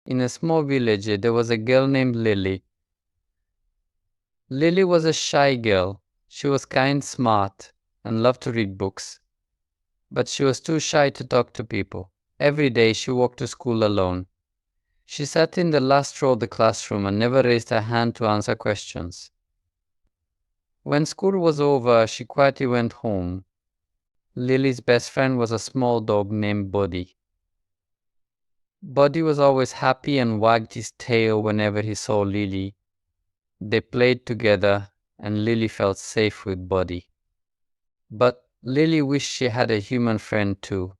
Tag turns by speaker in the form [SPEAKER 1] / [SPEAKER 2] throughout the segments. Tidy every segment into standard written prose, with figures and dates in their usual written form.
[SPEAKER 1] In a small village, there was a girl named Lily. Lily was a shy girl. She was kind, smart, and loved to read books. But she was too shy to talk to people. Every day she walked to school alone. She sat in the last row of the classroom and never raised her hand to answer questions. When school was over, she quietly went home. Lily's best friend was a small dog named Buddy. Buddy was always happy and wagged his tail whenever he saw Lily. They played together, and Lily felt safe with Buddy. But Lily wished she had a human friend too.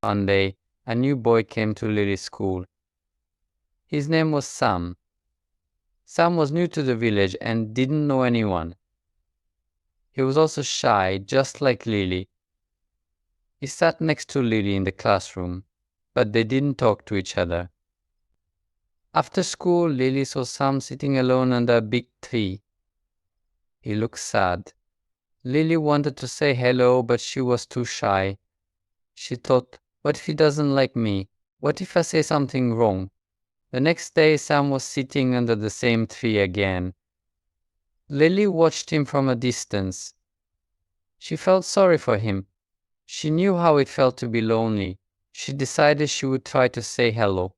[SPEAKER 1] One day, a new boy came to Lily's school. His name was Sam. Sam was new to the village and didn't know anyone. He was also shy, just like Lily. He sat next to Lily in the classroom, but they didn't talk to each other. After school, Lily saw Sam sitting alone under a big tree. He looked sad. Lily wanted to say hello, but she was too shy. She thought, what if he doesn't like me? What if I say something wrong? The next day, Sam was sitting under the same tree again. Lily watched him from a distance. She felt sorry for him. She knew how it felt to be lonely. She decided she would try to say hello.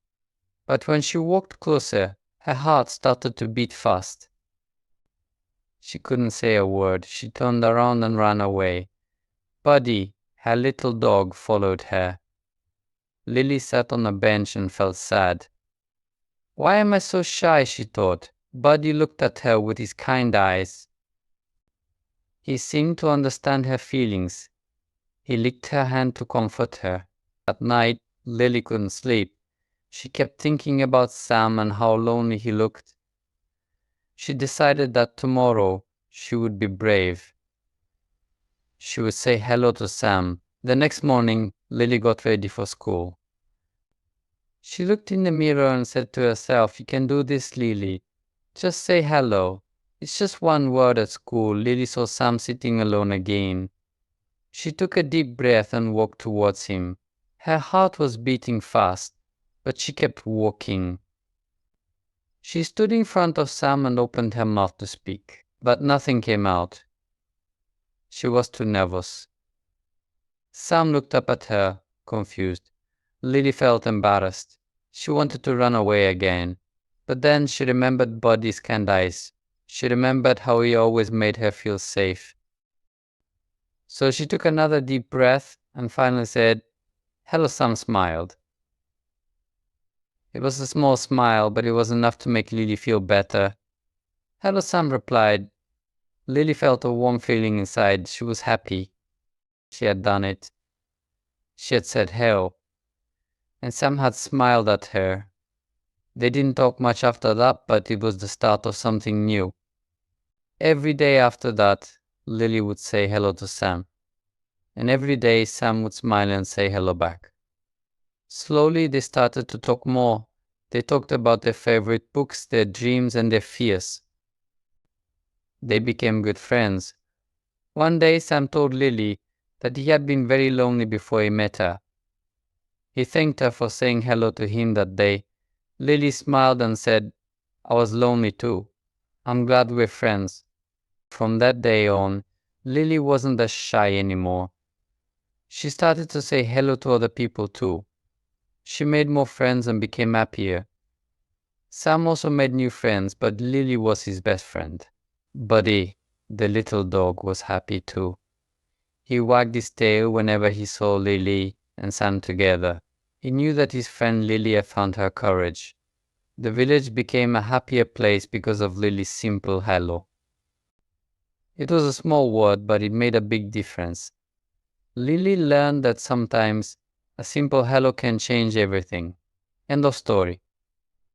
[SPEAKER 1] But when she walked closer, her heart started to beat fast. She couldn't say a word. She turned around and ran away. Buddy, her little dog, followed her. Lily sat on a bench and felt sad. Why am I so shy? She thought. Buddy looked at her with his kind eyes. He seemed to understand her feelings. He licked her hand to comfort her. At night, Lily couldn't sleep. She kept thinking about Sam and how lonely he looked. She decided that tomorrow she would be brave. She would say hello to Sam. The next morning, Lily got ready for school. She looked in the mirror and said to herself, you can do this, Lily. Just say hello. It's just one word at school. Lily saw Sam sitting alone again. She took a deep breath and walked towards him. Her heart was beating fast, but she kept walking. She stood in front of Sam and opened her mouth to speak, but nothing came out. She was too nervous. Sam looked up at her, confused. Lily felt embarrassed. She wanted to run away again. But then she remembered Buddy's kind eyes. She remembered how he always made her feel safe. So she took another deep breath and finally said, hello. Sam smiled. It was a small smile, but it was enough to make Lily feel better. Hello, Sam replied. Lily felt a warm feeling inside. She was happy. She had done it. She had said hello. And Sam had smiled at her. They didn't talk much after that, but it was the start of something new. Every day after that, Lily would say hello to Sam. And every day, Sam would smile and say hello back. Slowly, they started to talk more. They talked about their favorite books, their dreams, and their fears. They became good friends. One day, Sam told Lily that he had been very lonely before he met her. He thanked her for saying hello to him that day. Lily smiled and said, I was lonely too. I'm glad we're friends. From that day on, Lily wasn't as shy anymore. She started to say hello to other people too. She made more friends and became happier. Sam also made new friends, but Lily was his best friend. Buddy, the little dog, was happy too. He wagged his tail whenever he saw Lily and Sam together. He knew that his friend Lily had found her courage. The village became a happier place because of Lily's simple hello. It was a small word, but it made a big difference. Lily learned that sometimes a simple hello can change everything. End of story.